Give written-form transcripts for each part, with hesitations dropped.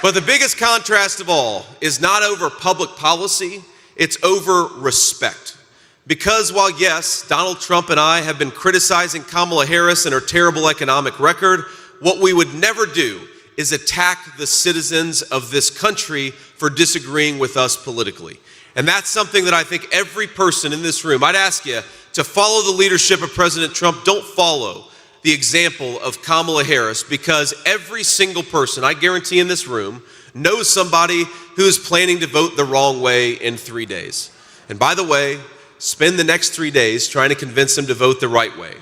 But the biggest contrast of all is not over public policy, it's over respect. Because while yes, Donald Trump and I have been criticizing Kamala Harris and her terrible economic record, what we would never do is attack the citizens of this country for disagreeing with us politically. And that's something that I think every person in this room, I'd ask you to follow the leadership of President Trump. Don't follow the example of Kamala Harris, because every single person, I guarantee in this room, knows somebody who is planning to vote the wrong way in 3 days. And by the way, spend the next 3 days trying to convince them to vote the right way.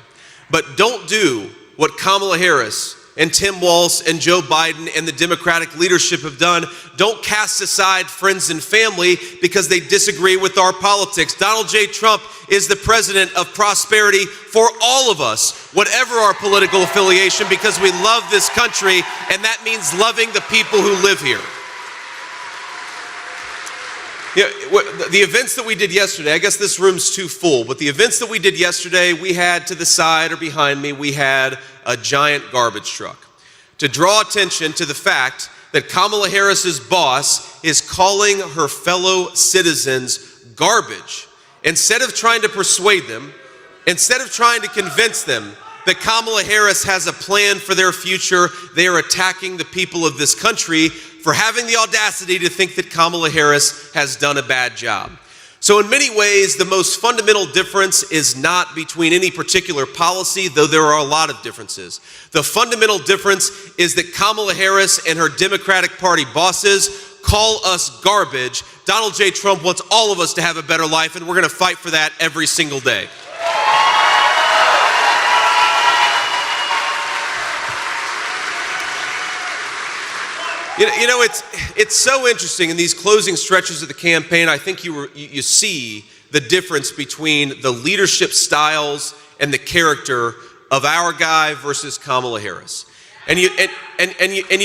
But don't do what Kamala Harris and Tim Walz and Joe Biden and the Democratic leadership have done. Don't cast aside friends and family because they disagree with our politics. Donald J. Trump is the president of prosperity for all of us, whatever our political affiliation, because we love this country, and that means loving the people who live here. Yeah, the events that we did yesterday, I guess this room's too full, but the events that we did yesterday, we had to the side or behind me, we had a giant garbage truck to draw attention to the fact that Kamala Harris's boss is calling her fellow citizens garbage. Instead of trying to persuade them, instead of trying to convince them that Kamala Harris has a plan for their future, they are attacking the people of this country for having the audacity to think that Kamala Harris has done a bad job. So in many ways, the most fundamental difference is not between any particular policy, though there are a lot of differences. The fundamental difference is that Kamala Harris and her Democratic Party bosses call us garbage. Donald J. Trump wants all of us to have a better life, and we're going to fight for that every single day. You know, it's so interesting in these closing stretches of the campaign. I think you see the difference between the leadership styles and the character of our guy versus Kamala Harris. And you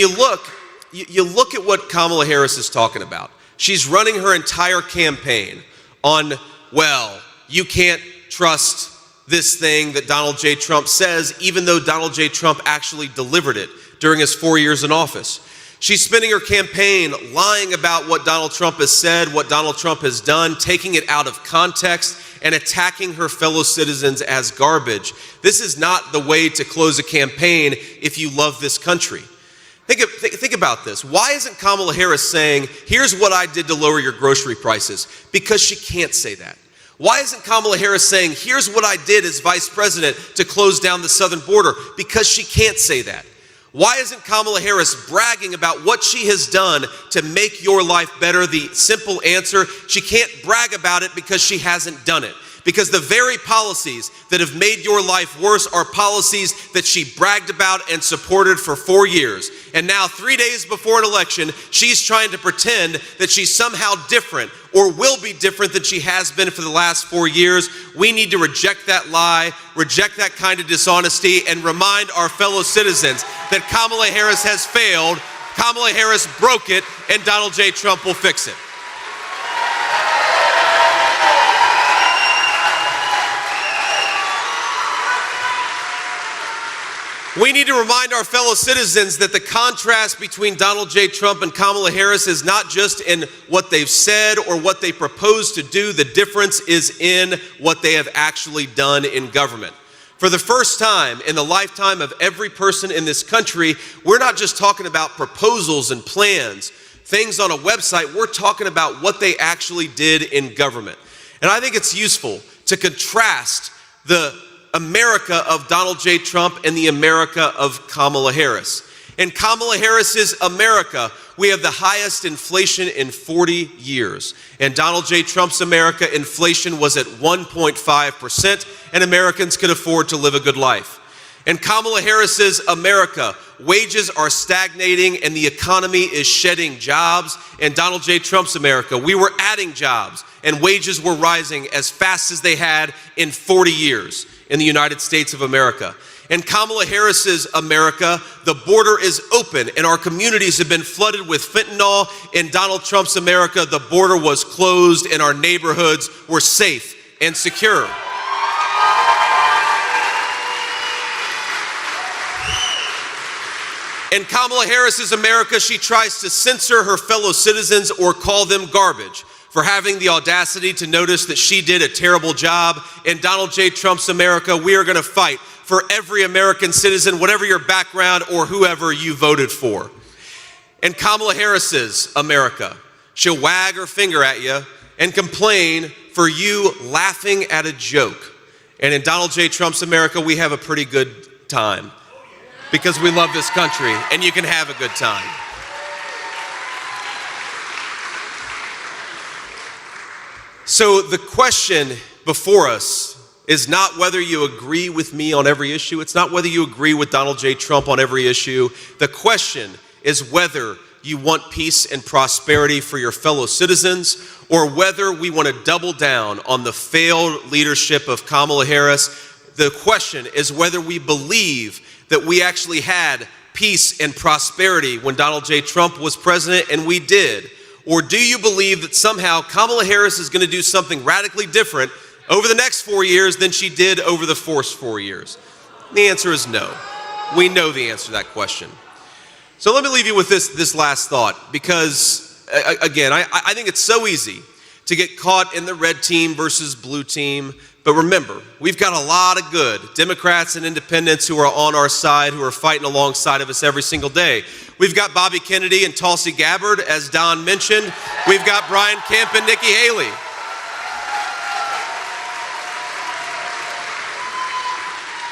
look at what Kamala Harris is talking about. She's running her entire campaign on, well, you can't trust this thing that Donald J. Trump says, even though Donald J. Trump actually delivered it during his 4 years in office. She's spending her campaign lying about what Donald Trump has said, what Donald Trump has done, taking it out of context, and attacking her fellow citizens as garbage. This is not the way to close a campaign if you love this country. Think about this. Why isn't Kamala Harris saying, here's what I did to lower your grocery prices? Because she can't say that. Why isn't Kamala Harris saying, here's what I did as vice president to close down the southern border? Because she can't say that. Why isn't Kamala Harris bragging about what she has done to make your life better? The simple answer, she can't brag about it because she hasn't done it. Because the very policies that have made your life worse are policies that she bragged about and supported for 4 years. And now, 3 days before an election, she's trying to pretend that she's somehow different or will be different than she has been for the last 4 years. We need to reject that lie, reject that kind of dishonesty, and remind our fellow citizens that Kamala Harris has failed, Kamala Harris broke it, and Donald J. Trump will fix it. We need to remind our fellow citizens that the contrast between Donald J. Trump and Kamala Harris is not just in what they've said or what they propose to do. The difference is in what they have actually done in government. For the first time in the lifetime of every person in this country, we're not just talking about proposals and plans, things on a website. We're talking about what they actually did in government. And I think it's useful to contrast the America of Donald J. Trump and the America of Kamala Harris. In Kamala Harris's America, we have the highest inflation in 40 years. In Donald J. Trump's America, inflation was at 1.5%, and Americans could afford to live a good life. In Kamala Harris's America, wages are stagnating and the economy is shedding jobs. In Donald J. Trump's America, we were adding jobs and wages were rising as fast as they had in 40 years in the United States of America. In Kamala Harris's America, the border is open and our communities have been flooded with fentanyl. In Donald Trump's America, the border was closed and our neighborhoods were safe and secure. In Kamala Harris's America, she tries to censor her fellow citizens or call them garbage for having the audacity to notice that she did a terrible job. In Donald J. Trump's America, we are going to fight for every American citizen, whatever your background or whoever you voted for. In Kamala Harris's America, she'll wag her finger at you and complain for you laughing at a joke. And in Donald J. Trump's America, we have a pretty good time because we love this country and you can have a good time. So the question before us is not whether you agree with me on every issue. It's not whether you agree with Donald J. Trump on every issue. The question is whether you want peace and prosperity for your fellow citizens, or whether we want to double down on the failed leadership of Kamala Harris. The question is whether we believe that we actually had peace and prosperity when Donald J. Trump was president, and we did. Or do you believe that somehow Kamala Harris is going to do something radically different over the next 4 years than she did over the first 4 years? The answer is no. We know the answer to that question. So let me leave you with this last thought, because again, I think it's so easy to get caught in the red team versus blue team. But remember, we've got a lot of good Democrats and independents who are on our side, who are fighting alongside of us every single day. We've got Bobby Kennedy and Tulsi Gabbard, as Don mentioned. We've got Brian Kemp and Nikki Haley.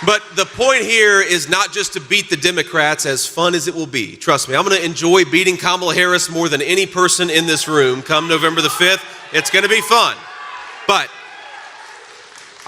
But the point here is not just to beat the Democrats, as fun as it will be. Trust me, I'm going to enjoy beating Kamala Harris more than any person in this room come November the 5th. It's going to be fun. But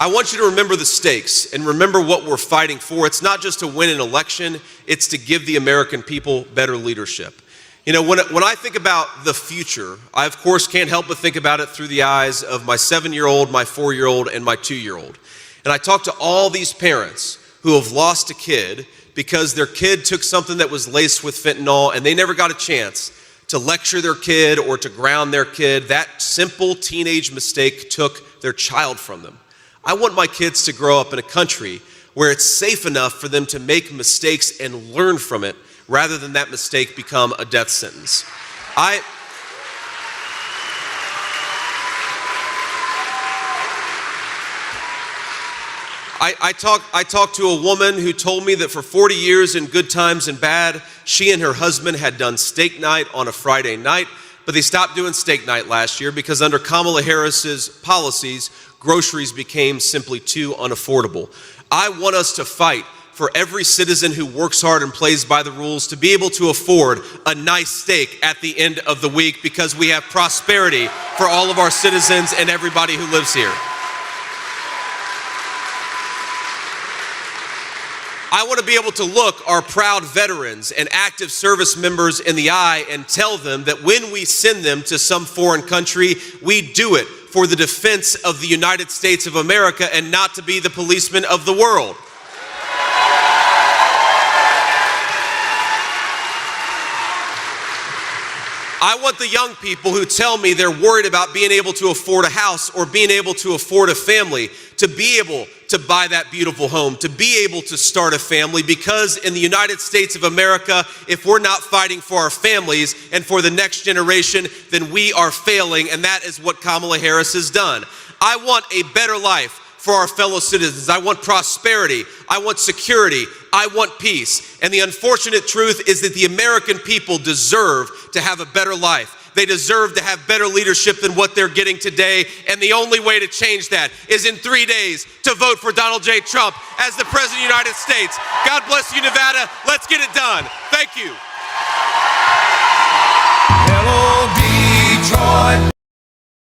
I want you to remember the stakes and remember what we're fighting for. It's not just to win an election, it's to give the American people better leadership. You know, when I think about the future, I of course can't help but think about it through the eyes of my 7-year-old, my 4-year-old, and my 2-year-old. And I talk to all these parents who have lost a kid because their kid took something that was laced with fentanyl and they never got a chance to lecture their kid or to ground their kid. That simple teenage mistake took their child from them. I want my kids to grow up in a country where it's safe enough for them to make mistakes and learn from it rather than that mistake become a death sentence. I talked to a woman who told me that for 40 years in good times and bad, she and her husband had done steak night on a Friday night, but they stopped doing steak night last year because under Kamala Harris's policies, groceries became simply too unaffordable. I want us to fight for every citizen who works hard and plays by the rules to be able to afford a nice steak at the end of the week because we have prosperity for all of our citizens and everybody who lives here. I want to be able to look our proud veterans and active service members in the eye and tell them that when we send them to some foreign country, we do it for the defense of the United States of America and not to be the policeman of the world. I want the young people who tell me they're worried about being able to afford a house or being able to afford a family to be able to buy that beautiful home, to be able to start a family, because in the United States of America, if we're not fighting for our families and for the next generation, then we are failing, and that is what Kamala Harris has done. I want a better life for our fellow citizens. I want prosperity. I want security. I want peace. And the unfortunate truth is that the American people deserve to have a better life. They deserve to have better leadership than what they're getting today. And the only way to change that is in 3 days to vote for Donald J. Trump as the President of the United States. God bless you, Nevada. Let's get it done. Thank you. Hello.